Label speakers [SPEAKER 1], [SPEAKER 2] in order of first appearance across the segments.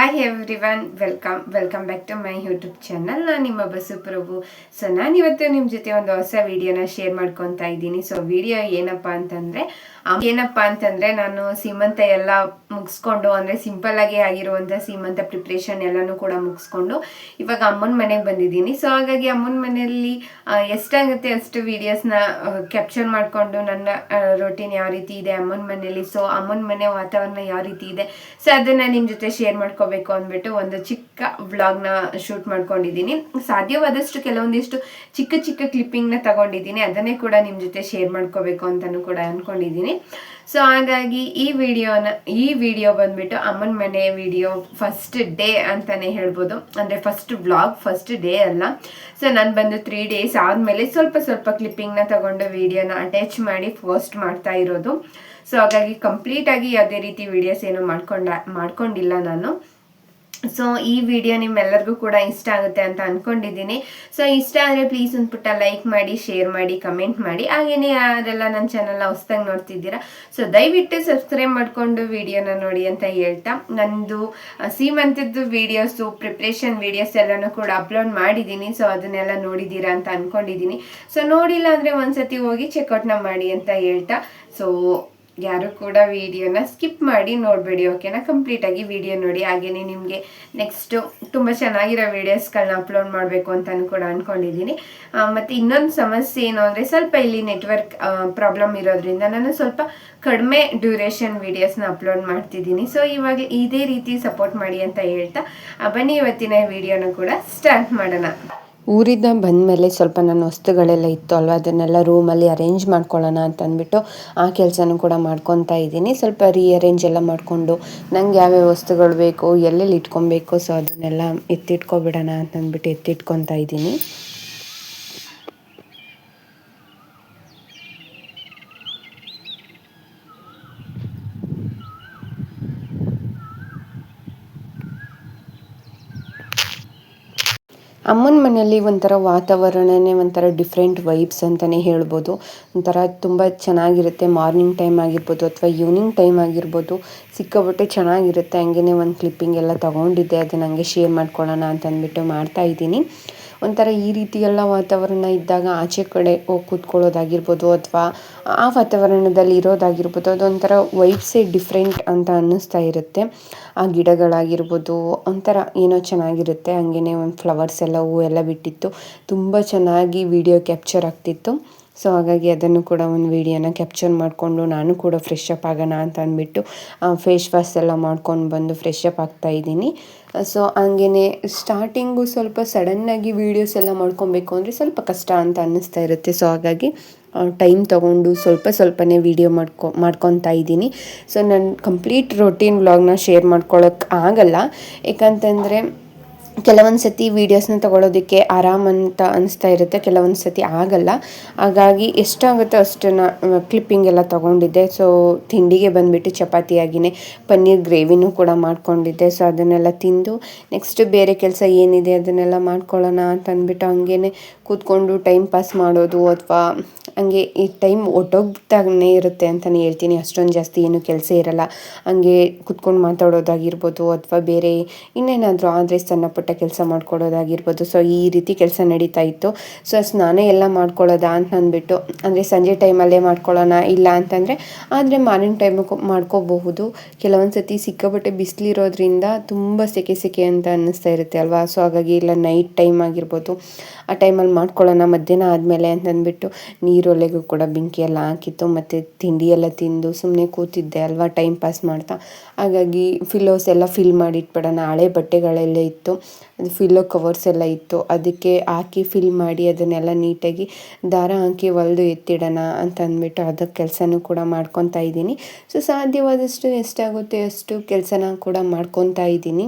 [SPEAKER 1] Hi everyone, welcome back to my YouTube channel. ನಾನು ನಿಮ್ಮ ಬಸು ಪ್ರಭು. So ನಾನಿವತ್ತು ನಿಮ್ಮ ಜೊತೆ ಒಂದು ಹೊಸ ವಿಡಿಯೋನ ಶೇರ್ ಮಾಡ್ಕೊತಾ ಇದ್ದೀನಿ. ಸೊ ವಿಡಿಯೋ ಏನಪ್ಪ ಅಂತಂದ್ರೆ ನಾನು ಸೀಮಂತ ಎಲ್ಲ ಮುಗಿಸ್ಕೊಂಡು, ಅಂದರೆ ಸಿಂಪಲ್ ಆಗಿ ಆಗಿರುವಂಥ ಸೀಮಂತ ಪ್ರಿಪ್ರೇಷನ್ ಎಲ್ಲನೂ ಕೂಡ ಮುಗಿಸ್ಕೊಂಡು ಇವಾಗ ಅಮ್ಮನ ಮನೆಗೆ ಬಂದಿದ್ದೀನಿ. ಸೊ ಹಾಗಾಗಿ ಅಮ್ಮನ ಮನೆಯಲ್ಲಿ ಎಷ್ಟಾಗುತ್ತೆ ಅಷ್ಟು ವಿಡಿಯೋಸ್ನ ಕ್ಯಾಪ್ಚರ್ ಮಾಡಿಕೊಂಡು ನನ್ನ ರೊಟೀನ್ ಯಾವ ರೀತಿ ಇದೆ ಅಮ್ಮನ ಮನೆಯಲ್ಲಿ, ಸೊ ಅಮ್ಮನ ಮನೆ ವಾತಾವರಣ ಯಾವ ರೀತಿ ಇದೆ, ಸೊ ಅದನ್ನು ನಿಮ್ಮ ಜೊತೆ ಶೇರ್ ಮಾಡ್ಕೋಬೇಕು ಅಂದ್ಬಿಟ್ಟು ಒಂದು ಚಿಕ್ಕ ವ್ಲಾಗ್ನ ಶೂಟ್ ಮಾಡ್ಕೊಂಡಿದ್ದೀನಿ. ಸಾಧ್ಯವಾದಷ್ಟು ಕೆಲವೊಂದಿಷ್ಟು ಚಿಕ್ಕ ಚಿಕ್ಕ ಕ್ಲಿಪ್ಪಿಂಗ್ನ ತಗೊಂಡಿದ್ದೀನಿ, ಅದನ್ನೇ ಕೂಡ ನಿಮ್ಮ ಜೊತೆ ಶೇರ್ ಮಾಡ್ಕೋಬೇಕು ಅಂತಲೂ ಕೂಡ ಅಂದ್ಕೊಂಡಿದ್ದೀನಿ. ಸೊ ಹಾಗಾಗಿ ಈ ವಿಡಿಯೋ ಬಂದ್ಬಿಟ್ಟು ಅಮ್ಮನ ಮನೆ ವಿಡಿಯೋ ಫಸ್ಟ್ ಡೇ ಅಂತಾನೆ ಹೇಳ್ಬೋದು. ಅಂದರೆ ಫಸ್ಟ್ ವ್ಲಾಗ್, ಫಸ್ಟ್ ಡೇ ಅಲ್ಲ. ಸೊ ನಾನು ಬಂದು 3 days ಆದಮೇಲೆ ಸ್ವಲ್ಪ ಕ್ಲಿಪ್ಪಿಂಗ್ನ ತಗೊಂಡು ವಿಡಿಯೋನ ಅಟ್ಯಾಚ್ ಮಾಡಿ ಪೋಸ್ಟ್ ಮಾಡ್ತಾ ಇರೋದು. ಸೊ ಹಾಗಾಗಿ ಕಂಪ್ಲೀಟಾಗಿ ಯಾವುದೇ ರೀತಿ ವಿಡಿಯೋಸ್ ಏನು ಮಾಡ್ಕೊಂಡಿಲ್ಲ ನಾನು. ಸೊ ಈ ವಿಡಿಯೋ ನಿಮ್ಮೆಲ್ಲರಿಗೂ ಕೂಡ ಇಷ್ಟ ಆಗುತ್ತೆ ಅಂತ ಅಂದ್ಕೊಂಡಿದ್ದೀನಿ. ಸೊ ಇಷ್ಟ ಆದರೆ ಪ್ಲೀಸ್ ಒಂದು ಪುಟ್ಟ ಲೈಕ್ ಮಾಡಿ, ಶೇರ್ ಮಾಡಿ, ಕಮೆಂಟ್ ಮಾಡಿ. ಹಾಗೆಯೇ ಯಾರೆಲ್ಲ ನನ್ನ ಚಾನಲ್ನ ಹೊಸ್ದಾಗಿ ನೋಡ್ತಿದ್ದೀರಾ, ಸೊ ದಯವಿಟ್ಟು ಸಬ್ಸ್ಕ್ರೈಬ್ ಮಾಡಿಕೊಂಡು ವಿಡಿಯೋನ ನೋಡಿ ಅಂತ ಹೇಳ್ತಾ, ನಂದು ಸೀಮಂತದ್ದು ವಿಡಿಯೋಸು, ಪ್ರಿಪ್ರೇಷನ್ ವಿಡಿಯೋಸ್ ಎಲ್ಲನೂ ಕೂಡ ಅಪ್ಲೋಡ್ ಮಾಡಿದ್ದೀನಿ. ಸೊ ಅದನ್ನೆಲ್ಲ ನೋಡಿದ್ದೀರಾ ಅಂತ ಅಂದ್ಕೊಂಡಿದ್ದೀನಿ. ಸೊ ನೋಡಿಲ್ಲ ಅಂದರೆ ಒಂದ್ಸತಿ ಹೋಗಿ ಚೆಕ್ಔಟ್ನ ಮಾಡಿ ಅಂತ ಹೇಳ್ತಾ, ಸೊ ಯಾರು ಕೂಡ ವಿಡಿಯೋನ ಸ್ಕಿಪ್ ಮಾಡಿ ನೋಡಬೇಡಿ, ಓಕೆನಾ? ಕಂಪ್ಲೀಟಾಗಿ ವಿಡಿಯೋ ನೋಡಿ. ಹಾಗೆಯೇ ನಿಮಗೆ ನೆಕ್ಸ್ಟು ತುಂಬ ಚೆನ್ನಾಗಿರೋ ವೀಡಿಯೋಸ್ಗಳನ್ನ ಅಪ್ಲೋಡ್ ಮಾಡಬೇಕು ಅಂತಲೂ ಕೂಡ ಅಂದ್ಕೊಂಡಿದ್ದೀನಿ. ಮತ್ತು ಇನ್ನೊಂದು ಸಮಸ್ಯೆ ಏನು ಅಂದರೆ, ಸ್ವಲ್ಪ ಇಲ್ಲಿ ನೆಟ್ವರ್ಕ್ ಪ್ರಾಬ್ಲಮ್ ಇರೋದ್ರಿಂದ ನಾನು ಸ್ವಲ್ಪ ಕಡಿಮೆ ಡ್ಯೂರೇಷನ್ ವೀಡಿಯೋಸ್ನ ಅಪ್ಲೋಡ್ ಮಾಡ್ತಿದ್ದೀನಿ. ಸೊ ಇವಾಗ ಇದೇ ರೀತಿ ಸಪೋರ್ಟ್ ಮಾಡಿ ಅಂತ ಹೇಳ್ತಾ ಬನ್ನಿ ಇವತ್ತಿನ ವಿಡಿಯೋನ ಕೂಡ ಸ್ಟಾರ್ಟ್ ಮಾಡೋಣ.
[SPEAKER 2] ಊರಿಂದ ಬಂದಮೇಲೆ ಸ್ವಲ್ಪ ನನ್ನ ವಸ್ತುಗಳೆಲ್ಲ ಇತ್ತು ಅಲ್ವ, ಅದನ್ನೆಲ್ಲ ರೂಮಲ್ಲಿ ಅರೇಂಜ್ ಮಾಡ್ಕೊಳ್ಳೋಣ ಅಂತ ಅಂದ್ಬಿಟ್ಟು ಆ ಕೆಲಸನೂ ಕೂಡ ಮಾಡ್ಕೊತಾ ಇದ್ದೀನಿ. ಸ್ವಲ್ಪ ರೀಅರೇಂಜ್ ಎಲ್ಲ ಮಾಡಿಕೊಂಡು ನಂಗೆ ಯಾವ್ಯಾವ ವಸ್ತುಗಳು ಬೇಕು, ಎಲ್ಲೆಲ್ಲಿ ಇಟ್ಕೊಬೇಕು, ಸೊ ಅದನ್ನೆಲ್ಲ ಎತ್ತಿಟ್ಕೊಬಿಡೋಣ ಅಂತ ಅಂದ್ಬಿಟ್ಟು ಎತ್ತಿಟ್ಕೊತಾ ಇದ್ದೀನಿ. ಅಮ್ಮನ ಮನೆಯಲ್ಲಿ ಒಂಥರ ವಾತಾವರಣನೇ ಒಂಥರ ಡಿಫ್ರೆಂಟ್ ವೈಬ್ಸ್ ಅಂತಲೇ ಹೇಳ್ಬೋದು. ಒಂಥರ ತುಂಬ ಚೆನ್ನಾಗಿರುತ್ತೆ. ಮಾರ್ನಿಂಗ್ ಟೈಮ್ ಆಗಿರ್ಬೋದು ಅಥವಾ ಈವ್ನಿಂಗ್ ಟೈಮ್ ಆಗಿರ್ಬೋದು, ಸಿಕ್ಕಾಪಟ್ಟೆ ಚೆನ್ನಾಗಿರುತ್ತೆ. ಹಂಗೇ ಒಂದು ಕ್ಲಿಪ್ಪಿಂಗ್ ಎಲ್ಲ ತೊಗೊಂಡಿದ್ದೆ, ಅದನ್ನು ಹಂಗೆ ಶೇರ್ ಮಾಡ್ಕೊಳ್ಳೋಣ ಅಂತ ಅಂದ್ಬಿಟ್ಟು ಮಾಡ್ತಾಯಿದ್ದೀನಿ. ಒಂಥರ ಈ ರೀತಿ ಎಲ್ಲ ವಾತಾವರಣ ಇದ್ದಾಗ ಆಚೆ ಕಡೆ ಹೋಗಿ ಕೂತ್ಕೊಳ್ಳೋದಾಗಿರ್ಬೋದು ಅಥವಾ ಆ ವಾತಾವರಣದಲ್ಲಿ ಇರೋದಾಗಿರ್ಬೋದು, ಅದೊಂಥರ ವೈಬ್ಸೇ ಡಿಫ್ರೆಂಟ್ ಅಂತ ಅನ್ನಿಸ್ತಾ ಇರುತ್ತೆ. ಆ ಗಿಡಗಳಾಗಿರ್ಬೋದು ಒಂಥರ ಏನೋ ಚೆನ್ನಾಗಿರುತ್ತೆ. ಹಂಗೇ ಒಂದು ಫ್ಲವರ್ಸ್ ಎಲ್ಲ, ಹೂವು ಎಲ್ಲ ಬಿಟ್ಟಿತ್ತು, ತುಂಬ ಚೆನ್ನಾಗಿ ವಿಡಿಯೋ ಕ್ಯಾಪ್ಚರ್ ಆಗ್ತಿತ್ತು. ಸೊ ಹಾಗಾಗಿ ಅದನ್ನು ಕೂಡ ಒಂದು ವಿಡಿಯೋನ ಕ್ಯಾಪ್ಚರ್ ಮಾಡಿಕೊಂಡು ನಾನು ಕೂಡ ಫ್ರೆಶ್ ಅಪ್ ಆಗೋಣ ಅಂತ ಅಂದ್ಬಿಟ್ಟು ಫೇಸ್ ವಾಶ್ ಎಲ್ಲ ಮಾಡ್ಕೊಂಡು ಬಂದು ಫ್ರೆಶ್ ಅಪ್ ಆಗ್ತಾಯಿದ್ದೀನಿ. ಸೊ ಹಂಗೇ ಸ್ಟಾರ್ಟಿಂಗು ಸ್ವಲ್ಪ ಸಡನ್ನಾಗಿ ವೀಡಿಯೋಸ್ ಎಲ್ಲ ಮಾಡ್ಕೊಬೇಕು ಅಂದರೆ ಸ್ವಲ್ಪ ಕಷ್ಟ ಅಂತ ಅನ್ನಿಸ್ತಾ ಇರುತ್ತೆ. ಸೊ ಹಾಗಾಗಿ ಟೈಮ್ ತೊಗೊಂಡು ಸ್ವಲ್ಪನೇ ವೀಡಿಯೋ ಮಾಡ್ಕೊತಾ ಇದ್ದೀನಿ. ಸೊ ನಾನು ಕಂಪ್ಲೀಟ್ ರೊಟೀನ್ ವ್ಲಾಗ್ನ ಶೇರ್ ಮಾಡ್ಕೊಳ್ಳೋಕೆ ಆಗಲ್ಲ, ಏಕಂತಂದರೆ ಕೆಲವೊಂದು ಸತಿ ವೀಡಿಯೋಸ್ನ ತೊಗೊಳೋದಕ್ಕೆ ಆರಾಮಂತ ಅನಿಸ್ತಾ ಇರುತ್ತೆ, ಕೆಲವೊಂದು ಸತಿ ಆಗಲ್ಲ. ಹಾಗಾಗಿ ಎಷ್ಟಾಗುತ್ತೋ ಅಷ್ಟನ್ನು ಕ್ಲಿಪ್ಪಿಂಗ್ ಎಲ್ಲ ತೊಗೊಂಡಿದ್ದೆ. ಸೊ ತಿಂಡಿಗೆ ಬಂದುಬಿಟ್ಟು ಚಪಾತಿಯಾಗಿಯೇ ಪನ್ನೀರ್ ಗ್ರೇವಿನೂ ಕೂಡ ಮಾಡ್ಕೊಂಡಿದ್ದೆ. ಸೊ ಅದನ್ನೆಲ್ಲ ತಿಂದು ನೆಕ್ಸ್ಟ್ ಬೇರೆ ಕೆಲಸ ಏನಿದೆ ಅದನ್ನೆಲ್ಲ ಮಾಡ್ಕೊಳ್ಳೋಣ ಅಂತ ಅಂದ್ಬಿಟ್ಟು ಹಂಗೇ ಕೂತ್ಕೊಂಡು ಟೈಮ್ ಪಾಸ್ ಮಾಡೋದು, ಅಥವಾ ಹಂಗೆ ಈ ಟೈಮ್ ಒಟ್ಟೋಗ್ತಾನೆ ಇರುತ್ತೆ ಅಂತಲೇ ಹೇಳ್ತೀನಿ. ಅಷ್ಟೊಂದು ಜಾಸ್ತಿ ಏನೂ ಕೆಲಸ ಇರಲ್ಲ, ಹಂಗೆ ಕೂತ್ಕೊಂಡು ಮಾತಾಡೋದಾಗಿರ್ಬೋದು ಅಥವಾ ಬೇರೆ ಇನ್ನೇನಾದರೂ ಆದರೆ ಸಣ್ಣ ಪುಟ್ಟ ಕೆಲಸ ಮಾಡ್ಕೊಳ್ಳೋದಾಗಿರ್ಬೋದು. ಸೊ ಈ ರೀತಿ ಕೆಲಸ ನಡೀತಾ ಇತ್ತು. ಸೊ ಸ್ನಾನ ಎಲ್ಲ ಮಾಡ್ಕೊಳ್ಳೋದಾ ಅಂತ ಅಂದ್ಬಿಟ್ಟು, ಅಂದರೆ ಸಂಜೆ ಟೈಮಲ್ಲೇ ಮಾಡ್ಕೊಳ್ಳೋಣ, ಇಲ್ಲ ಅಂತಂದರೆ ಆದರೆ ಮಾರ್ನಿಂಗ್ ಟೈಮು ಮಾಡ್ಕೋಬಹುದು. ಕೆಲವೊಂದು ಸತಿ ಸಿಕ್ಕಾಪಟ್ಟೆ ಬಿಸಿಲಿರೋದ್ರಿಂದ ತುಂಬ ಸೆಕೆ ಅಂತ ಅನ್ನಿಸ್ತಾ ಇರುತ್ತೆ ಅಲ್ವಾ. ಸೊ ಹಾಗಾಗಿ ಇಲ್ಲ ನೈಟ್ ಟೈಮ್ ಆಗಿರ್ಬೋದು, ಆ ಟೈಮಲ್ಲಿ ಮಾಡ್ಕೊಳ್ಳೋಣ ಮಧ್ಯಾಹ್ನ ಆದಮೇಲೆ ಅಂತಂದ್ಬಿಟ್ಟು ನೀರೊಲೆಗೂ ಕೂಡ ಬೆಂಕಿ ಎಲ್ಲ ಹಾಕಿತ್ತು. ಮತ್ತು ತಿಂಡಿ ಎಲ್ಲ ತಿಂದು ಸುಮ್ಮನೆ ಕೂತಿದ್ದೆ ಅಲ್ವಾ, ಟೈಮ್ ಪಾಸ್ ಮಾಡ್ತಾ. ಹಾಗಾಗಿ ಫಿಲ್ಲೋಸ್ ಎಲ್ಲ ಫಿಲ್ ಮಾಡಿ ಇಟ್ಬಿಡೋಣ, ಹಳೆ ಬಟ್ಟೆಗಳೆಲ್ಲ ಇತ್ತು, ಅದು ಫಿಲ್ಲೋ ಕವರ್ಸ್ ಎಲ್ಲ ಇತ್ತು, ಅದಕ್ಕೆ ಹಾಕಿ ಫಿಲ್ ಮಾಡಿ ಅದನ್ನೆಲ್ಲ ನೀಟಾಗಿ ದಾರ ಹಾಕಿ ಹೊಲಿದು ಎತ್ತಿಡೋಣ ಅಂತ ಅಂದ್ಬಿಟ್ಟು ಅದಕ್ಕೆ ಕೆಲಸನೂ ಕೂಡ ಮಾಡ್ಕೊತಾ ಇದ್ದೀನಿ. ಸೊ ಸಾಧ್ಯವಾದಷ್ಟು ಎಷ್ಟಾಗುತ್ತೆ ಅಷ್ಟು ಕೆಲಸನ ಕೂಡ ಮಾಡ್ಕೊತಾ ಇದ್ದೀನಿ.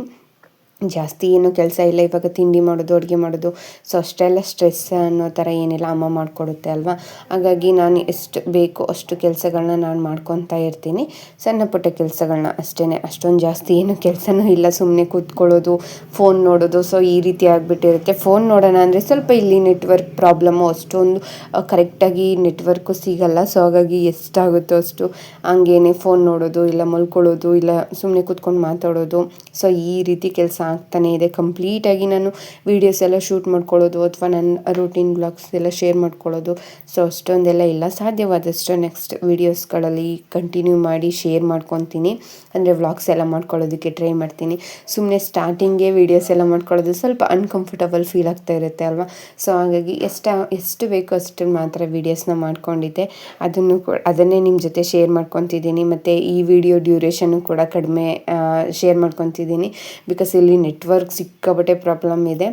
[SPEAKER 2] ಜಾಸ್ತಿ ಏನು ಕೆಲಸ ಇಲ್ಲ. ಇವಾಗ ತಿಂಡಿ ಮಾಡೋದು, ಅಡುಗೆ ಮಾಡೋದು, ಸೊ ಅಷ್ಟೆಲ್ಲ ಸ್ಟ್ರೆಸ್ ಅನ್ನೋ ಥರ ಏನಿಲ್ಲ, ಅಮ್ಮ ಮಾಡಿಕೊಡುತ್ತೆ ಅಲ್ವಾ. ಹಾಗಾಗಿ ನಾನು ಎಷ್ಟು ಬೇಕೋ ಅಷ್ಟು ಕೆಲಸಗಳನ್ನ ನಾನು ಮಾಡ್ಕೊತಾ ಇರ್ತೀನಿ, ಸಣ್ಣ ಪುಟ್ಟ ಕೆಲಸಗಳನ್ನ ಅಷ್ಟೇ. ಅಷ್ಟೊಂದು ಜಾಸ್ತಿ ಏನು ಕೆಲಸನೂ ಇಲ್ಲ, ಸುಮ್ಮನೆ ಕೂತ್ಕೊಳ್ಳೋದು, ಫೋನ್ ನೋಡೋದು. ಸೊ ಈ ರೀತಿ ಆಗಿಬಿಟ್ಟಿರುತ್ತೆ. ಫೋನ್ ನೋಡೋಣ ಅಂದರೆ ಸ್ವಲ್ಪ ಇಲ್ಲಿ ನೆಟ್ವರ್ಕ್ ಪ್ರಾಬ್ಲಮ್ಮು, ಅಷ್ಟೊಂದು ಕರೆಕ್ಟಾಗಿ ನೆಟ್ವರ್ಕು ಸಿಗಲ್ಲ. ಸೊ ಹಾಗಾಗಿ ಎಷ್ಟಾಗುತ್ತೋ ಅಷ್ಟು ಹಂಗೇನೆ ಫೋನ್ ನೋಡೋದು, ಇಲ್ಲ ಮಲ್ಕೊಳ್ಳೋದು, ಇಲ್ಲ ಸುಮ್ಮನೆ ಕೂತ್ಕೊಂಡು ಮಾತಾಡೋದು. ಸೊ ಈ ರೀತಿ ಕೆಲಸ ಆಗ್ತಾನೇ ಇದೆ. ಕಂಪ್ಲೀಟಾಗಿ ನಾನು ವೀಡಿಯೋಸ್ ಎಲ್ಲ ಶೂಟ್ ಮಾಡ್ಕೊಳ್ಳೋದು ಅಥವಾ ನನ್ನ ರೂಟೀನ್ ಬ್ಲಾಗ್ಸ್ ಎಲ್ಲ ಶೇರ್ ಮಾಡ್ಕೊಳ್ಳೋದು, ಸೊ ಅಷ್ಟೊಂದೆಲ್ಲ ಇಲ್ಲ. ಸಾಧ್ಯವಾದಷ್ಟು ನೆಕ್ಸ್ಟ್ ವೀಡಿಯೋಸ್ಗಳಲ್ಲಿ ಕಂಟಿನ್ಯೂ ಮಾಡಿ ಶೇರ್ ಮಾಡ್ಕೊತೀನಿ, ಅಂದರೆ ವ್ಲಾಗ್ಸ್ ಎಲ್ಲ ಮಾಡ್ಕೊಳ್ಳೋದಕ್ಕೆ ಟ್ರೈ ಮಾಡ್ತೀನಿ. ಸುಮ್ಮನೆ ಸ್ಟಾರ್ಟಿಂಗೇ ವೀಡಿಯೋಸ್ ಎಲ್ಲ ಮಾಡ್ಕೊಳ್ಳೋದು ಸ್ವಲ್ಪ ಅನ್ಕಂಫರ್ಟಬಲ್ ಫೀಲ್ ಆಗ್ತಾ ಇರುತ್ತೆ ಅಲ್ವಾ. ಸೊ ಹಾಗಾಗಿ ಎಷ್ಟು ಬೇಕೋ ಅಷ್ಟು ಮಾತ್ರ ವೀಡಿಯೋಸ್ನ ಮಾಡ್ಕೊಂಡಿದ್ದೆ, ಅದನ್ನೇ ನಿಮ್ಮ ಜೊತೆ ಶೇರ್ ಮಾಡ್ಕೊತಿದ್ದೀನಿ. ಮತ್ತು ಈ ವಿಡಿಯೋ ಡ್ಯೂರೇಷನ್ನು ಕೂಡ ಕಡಿಮೆ ಶೇರ್ ಮಾಡ್ಕೊತಿದ್ದೀನಿ, ಬಿಕಾಸ್ ಇಲ್ಲಿ ನೆಟ್ವರ್ಕ್ ಸಿಕ್ಕಾಪಟ್ಟೆ ಪ್ರಾಬ್ಲಮ್ ಇದೆ.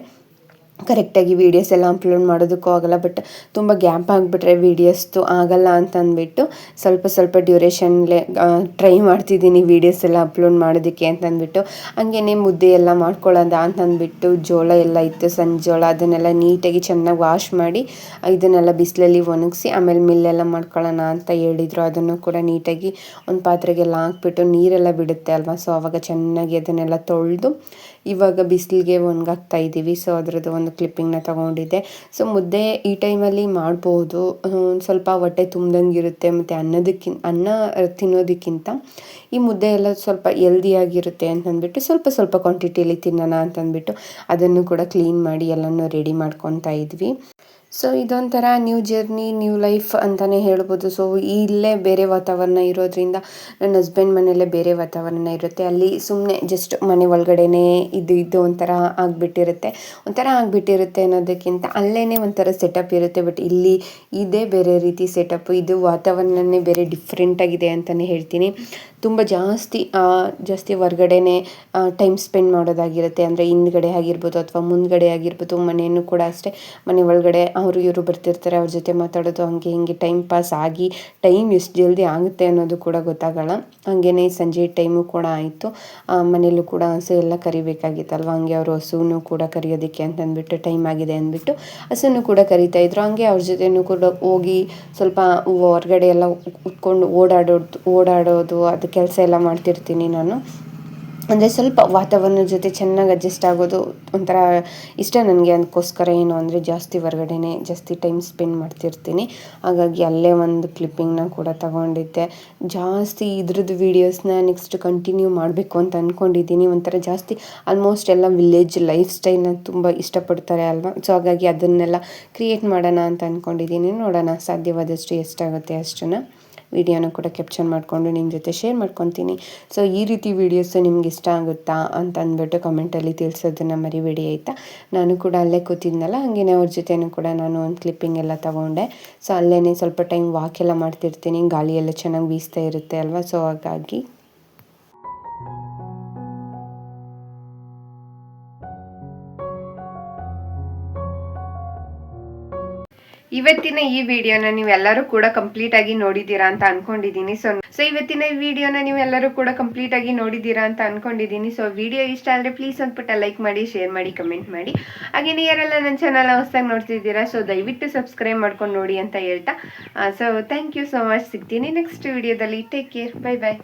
[SPEAKER 2] ಕರೆಕ್ಟಾಗಿ ವೀಡಿಯೋಸ್ ಎಲ್ಲ ಅಪ್ಲೋಡ್ ಮಾಡೋದಕ್ಕೂ ಆಗೋಲ್ಲ. ಬಟ್ ತುಂಬ ಗ್ಯಾಪ್ ಆಗಿಬಿಟ್ರೆ ವೀಡಿಯೋಸ್ದು ಆಗಲ್ಲ ಅಂತಂದ್ಬಿಟ್ಟು ಸ್ವಲ್ಪ ಡ್ಯೂರೇಷನ್ಲೇ ಟ್ರೈ ಮಾಡ್ತಿದ್ದೀನಿ ವೀಡಿಯೋಸ್ ಎಲ್ಲ ಅಪ್ಲೋಡ್ ಮಾಡೋದಕ್ಕೆ ಅಂತಂದ್ಬಿಟ್ಟು. ಹಾಗೇ ಮುದ್ದೆ ಎಲ್ಲ ಮಾಡ್ಕೊಳ್ಳೋದ ಅಂತಂದ್ಬಿಟ್ಟು ಜೋಳ ಎಲ್ಲ ಇತ್ತು, ಸಣ್ಣ ಜೋಳ, ಅದನ್ನೆಲ್ಲ ನೀಟಾಗಿ ಚೆನ್ನಾಗಿ ವಾಶ್ ಮಾಡಿ ಇದನ್ನೆಲ್ಲ ಬಿಸಿಲಲ್ಲಿ ಒಣಗಿಸಿ ಆಮೇಲೆ ಮಿಲ್ಲೆಲ್ಲ ಮಾಡ್ಕೊಳ್ಳೋಣ ಅಂತ ಹೇಳಿದರು. ಅದನ್ನು ಕೂಡ ನೀಟಾಗಿ ಒಂದು ಪಾತ್ರೆಗೆಲ್ಲ ಹಾಕ್ಬಿಟ್ಟು ನೀರೆಲ್ಲ ಬಿಡುತ್ತೆ ಅಲ್ವಾ. ಸೊ ಆವಾಗ ಚೆನ್ನಾಗಿ ಅದನ್ನೆಲ್ಲ ತೊಳೆದು ಇವಾಗ ಬಿಸಿಲಿಗೆ ಒಣಗಾಕ್ತಾ ಇದ್ದೀವಿ. ಸೊ ಅದರದ್ದು ಒಂದು ಕ್ಲಿಪ್ಪಿಂಗ್ನ ತೊಗೊಂಡಿದ್ದೆ. ಸೊ ಮುದ್ದೆ ಈ ಟೈಮಲ್ಲಿ ಮಾಡ್ಬೋದು, ಸ್ವಲ್ಪ ಹೊಟ್ಟೆ ತುಂಬ್ದಂಗಿರುತ್ತೆ. ಮತ್ತು ಅನ್ನ ತಿನ್ನೋದಕ್ಕಿಂತ ಈ ಮುದ್ದೆ ಎಲ್ಲ ಸ್ವಲ್ಪ ಹೆಲ್ದಿಯಾಗಿರುತ್ತೆ ಅಂತಂದ್ಬಿಟ್ಟು ಸ್ವಲ್ಪ ಕ್ವಾಂಟಿಟಿಯಲ್ಲಿ ತಿನ್ನೋಣ ಅಂತಂದ್ಬಿಟ್ಟು ಅದನ್ನು ಕೂಡ ಕ್ಲೀನ್ ಮಾಡಿ ಎಲ್ಲನೂ ರೆಡಿ ಮಾಡ್ಕೊತಾ ಇದ್ವಿ. ಸೊ ಇದೊಂಥರ ನ್ಯೂ ಜರ್ನಿ, ನ್ಯೂ ಲೈಫ್ ಅಂತಲೇ ಹೇಳ್ಬೋದು. ಸೊ ಇಲ್ಲೇ ಬೇರೆ ವಾತಾವರಣ ಇರೋದ್ರಿಂದ, ನನ್ನ ಹಸ್ಬೆಂಡ್ ಮನೆಯಲ್ಲೇ ಬೇರೆ ವಾತಾವರಣ ಇರುತ್ತೆ. ಅಲ್ಲಿ ಸುಮ್ಮನೆ ಜಸ್ಟ್ ಮನೆ ಒಳಗಡೆನೇ ಇದು ಒಂಥರ ಆಗಿಬಿಟ್ಟಿರುತ್ತೆ ಅನ್ನೋದಕ್ಕಿಂತ ಅಲ್ಲೇ ಒಂಥರ ಸೆಟಪ್ ಇರುತ್ತೆ. ಬಟ್ ಇಲ್ಲಿ ಇದೇ ಬೇರೆ ರೀತಿ ಸೆಟಪ್ಪು, ಇದು ವಾತಾವರಣನೇ ಬೇರೆ ಡಿಫ್ರೆಂಟಾಗಿದೆ ಅಂತಲೇ ಹೇಳ್ತೀನಿ. ತುಂಬ ಜಾಸ್ತಿ ಹೊರ್ಗಡೆನೇ ಟೈಮ್ ಸ್ಪೆಂಡ್ ಮಾಡೋದಾಗಿರುತ್ತೆ. ಅಂದರೆ ಹಿಂದ್ಗಡೆ ಆಗಿರ್ಬೋದು ಅಥವಾ ಮುಂದ್ಗಡೆ ಆಗಿರ್ಬೋದು, ಮನೆಯೂ ಕೂಡ ಅಷ್ಟೇ. ಮನೆ ಒಳಗಡೆ ಅವರು ಇವರು ಬರ್ತಿರ್ತಾರೆ, ಅವ್ರ ಜೊತೆ ಮಾತಾಡೋದು, ಹಂಗೆ ಹಿಂಗೆ ಟೈಮ್ ಪಾಸ್ ಆಗಿ ಟೈಮ್ ಎಷ್ಟು ಜಲ್ದಿ ಆಗುತ್ತೆ ಅನ್ನೋದು ಕೂಡ ಗೊತ್ತಾಗಲ್ಲ. ಹಾಗೇ ಸಂಜೆ ಟೈಮು ಕೂಡ ಆಯಿತು. ಮನೆಯಲ್ಲೂ ಕೂಡ ಹಸು ಎಲ್ಲ ಕರಿಬೇಕಾಗಿತ್ತಲ್ವ, ಹಂಗೆ ಅವರು ಹಸುವನ್ನು ಕೂಡ ಕರಿಯೋದಕ್ಕೆ ಅಂತಂದ್ಬಿಟ್ಟು ಟೈಮ್ ಆಗಿದೆ ಅಂದ್ಬಿಟ್ಟು ಹಸುವನ್ನು ಕೂಡ ಕರಿತಾಯಿದ್ರು. ಹಂಗೆ ಅವ್ರ ಜೊತೆನೂ ಕೂಡ ಹೋಗಿ ಸ್ವಲ್ಪ ಹೊರಗಡೆ ಎಲ್ಲ ಕೂತ್ಕೊಂಡು ಓಡಾಡೋದು ಅದು ಕೆಲಸ ಎಲ್ಲ ಮಾಡ್ತಿರ್ತೀನಿ ನಾನು. ಅಂದರೆ ಸ್ವಲ್ಪ ವಾತಾವರಣದ ಜೊತೆ ಚೆನ್ನಾಗಿ ಅಡ್ಜಸ್ಟ್ ಆಗೋದು ಒಂಥರ ಇಷ್ಟ ನನಗೆ. ಅದಕ್ಕೋಸ್ಕರ ಏನು ಅಂದರೆ ಜಾಸ್ತಿ ಟೈಮ್ ಸ್ಪೆಂಡ್ ಮಾಡ್ತಿರ್ತೀನಿ. ಹಾಗಾಗಿ ಅಲ್ಲೇ ಒಂದು ಕ್ಲಿಪ್ಪಿಂಗ್ನ ಕೂಡ ತಗೊಂಡಿದ್ದೆ. ಜಾಸ್ತಿ ಇದ್ರದ್ದು ವೀಡಿಯೋಸ್ನ ನೆಕ್ಸ್ಟ್ ಕಂಟಿನ್ಯೂ ಮಾಡಬೇಕು ಅಂತ ಅಂದ್ಕೊಂಡಿದ್ದೀನಿ. ಒಂಥರ ಜಾಸ್ತಿ ಆಲ್ಮೋಸ್ಟ್ ಎಲ್ಲ ವಿಲೇಜ್ ಲೈಫ್ ಸ್ಟೈಲ್ನ ತುಂಬ ಇಷ್ಟಪಡ್ತಾರೆ ಅಲ್ವಾ. ಸೊ ಹಾಗಾಗಿ ಅದನ್ನೆಲ್ಲ ಕ್ರಿಯೇಟ್ ಮಾಡೋಣ ಅಂತ ಅಂದ್ಕೊಂಡಿದ್ದೀನಿ. ನೋಡೋಣ ಸಾಧ್ಯವಾದಷ್ಟು ಎಷ್ಟಾಗುತ್ತೆ ಅಷ್ಟನ್ನು ವಿಡಿಯೋನ ಕೂಡ ಕ್ಯಾಪ್ಚರ್ ಮಾಡಿಕೊಂಡು ನಿಮ್ಮ ಜೊತೆ ಶೇರ್ ಮಾಡ್ಕೊತೀನಿ. ಸೊ ಈ ರೀತಿ ವೀಡಿಯೋಸು ನಿಮ್ಗೆ ಇಷ್ಟ ಆಗುತ್ತಾ ಅಂತ ಅಂದ್ಬಿಟ್ಟು ಕಮೆಂಟಲ್ಲಿ ತಿಳಿಸೋದನ್ನು ಮರಿಬೇಡಿ ಆಯಿತಾ. ನಾನು ಕೂಡ ಅಲ್ಲೇ ಕೂತಿದ್ನಲ್ಲ, ಹಾಗೆಯೇ ಅವ್ರ ಜೊತೆನೂ ಕೂಡ ನಾನು ಒಂದು ಕ್ಲಿಪ್ಪಿಂಗ್ ಎಲ್ಲ ತೊಗೊಂಡೆ. ಸೊ ಅಲ್ಲೇ ಸ್ವಲ್ಪ ಟೈಮ್ ವಾಕ್ ಎಲ್ಲ ಮಾಡ್ತಿರ್ತೀನಿ, ಗಾಳಿ ಎಲ್ಲ ಚೆನ್ನಾಗಿ ಬೀಸ್ತಾ ಇರುತ್ತೆ ಅಲ್ವಾ. ಸೊ ಹಾಗಾಗಿ
[SPEAKER 1] ಇವತ್ತಿನ ಈ ವಿಡಿಯೋನ ನೀವೆಲ್ಲರೂ ಕೂಡ ಕಂಪ್ಲೀಟ್ ಆಗಿ ನೋಡಿದ್ದೀರಾ ಅಂತ ಅನ್ಕೊಂಡಿದ್ದೀನಿ. ಸೊ ಇವತ್ತಿನ ಈ ವಿಡಿಯೋನ ನೀವೆಲ್ಲರೂ ಕೂಡ ಕಂಪ್ಲೀಟ್ ಆಗಿ ನೋಡಿದ್ದೀರಾ ಅಂತ ಅನ್ಕೊಂಡಿದ್ದೀನಿ. ಸೊ ವಿಡಿಯೋ ಇಷ್ಟ ಆದರೆ ಪ್ಲೀಸ್ ಅಂದ್ಬಿಟ್ಟು ಲೈಕ್ ಮಾಡಿ, ಶೇರ್ ಮಾಡಿ, ಕಮೆಂಟ್ ಮಾಡಿ. ಹಾಗೇನೇ ಯಾರೆಲ್ಲ ನನ್ನ ಚಾನಲ್ ಹೊಸದಾಗಿ ನೋಡ್ತಿದ್ದೀರಾ ಸೊ ದಯವಿಟ್ಟು ಸಬ್ಸ್ಕ್ರೈಬ್ ಮಾಡ್ಕೊಂಡು ನೋಡಿ ಅಂತ ಹೇಳ್ತಾ, so thank you so much. ಸಿಗ್ತೀನಿ ನೆಕ್ಸ್ಟ್ ವಿಡಿಯೋದಲ್ಲಿ. ಟೇಕ್ ಕೇರ್, ಬೈ ಬಾಯ್.